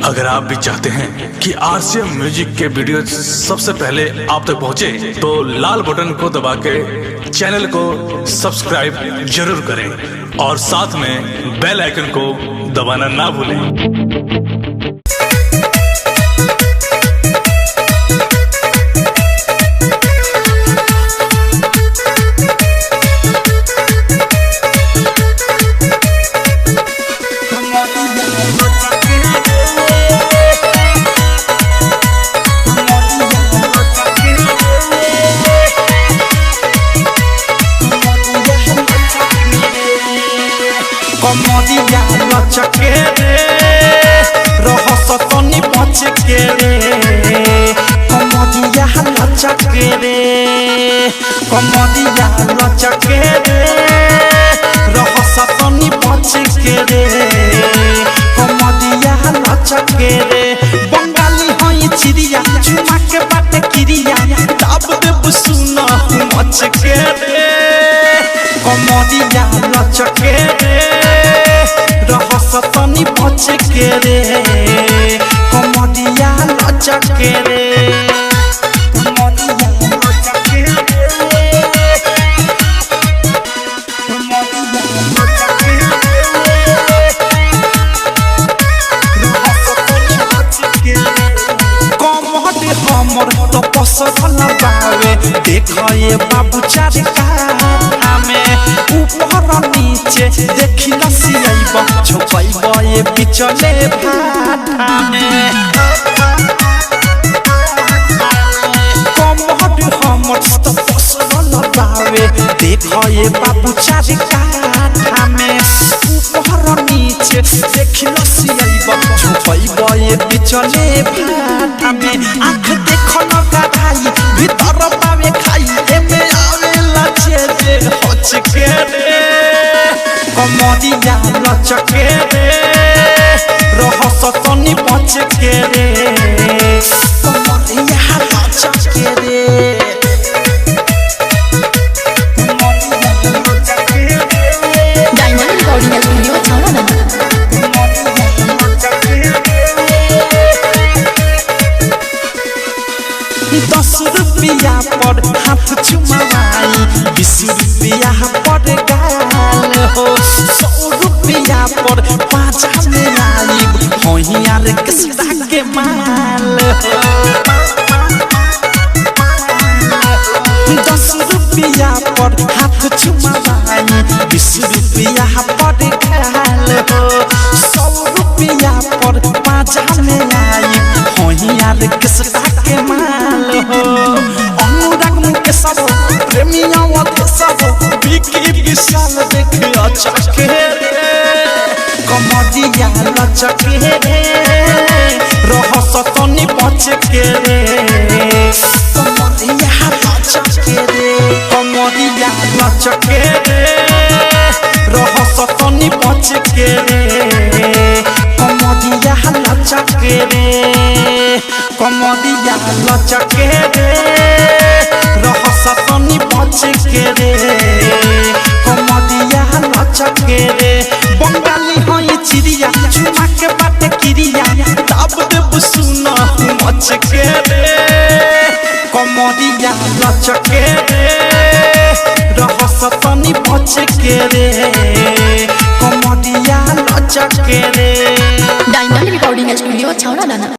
अगर आप भी चाहते हैं कि आरसीएम म्यूजिक के वीडियो सबसे पहले आप तक पहुंचे, तो लाल बटन को दबा के चैनल को सब्सक्राइब जरूर करें और साथ में बेल आइकन को दबाना ना भूलें। कमरिया लचके रे रहस तनी बचके रे कमरिया लचके रे कमरिया लचके रे रहस तनी बचके रे कमरिया लचके रे बंगाली हई चिड़िया चुमा के बाटे किरिया दाब देब सुना मचके रे कमरिया लचके रे रहस तनी बचके रे कमरिया लचके रे कमरिया लचके रे कमरिया लचके रे रहस तनी बचके रे कमर हमर तो पसंद बावे देखए बाबू चार काठा में ऊपर नीचे देखी लसियाइबा छुपाइबा ये बिचले भाटा में कमर हमर तो पसंद बावे देखए बाबू चार काठा में ऊपर नीचे देखी लसियाइबा छुपाइबा ये बिचले भाटा में आँख देखो न गाढ़ाई भीतर पावे खाई एमे आवेला छेदे हचके रे कमरिया लचके रे रहस तनी बचके रे कमरिया लचके रे कमरिया लचके रे डायमंड रिकॉर्डिंग स्टूडियो छावना कमरिया लचके रे 10 रुपया पर हाथ चुमाई 20 रुपया पर गाल हो 100 रुपया पर पाँचा में आई होइयार किसका के माल हो 10 रुपया पर हाथ चुमाई 20 रुपया पर गाल हो 100 रुपया पर पाँचा में आई होइयार किसका के माल हो अनुराग मुके सब प्रेमिया वत सब बिकी विशाल देखे अचके रे कमरिया लचके रे रहस तनी बचके रे कमरिया लचके रे कमरिया लचके रे रहस तनी बचके रे कमरिया लचके रे कमरिया लचके रे रहस तनी बचके रे कमरिया लचके रे बंगाली हई चिड़िया चुमा के बाटे किरिया दाब देब सुना मचके रे कमरिया लचके रे रहस तनी बचके रे कमरिया लचके रे डायमंड रिकॉर्डिंग स्टूडियो छावना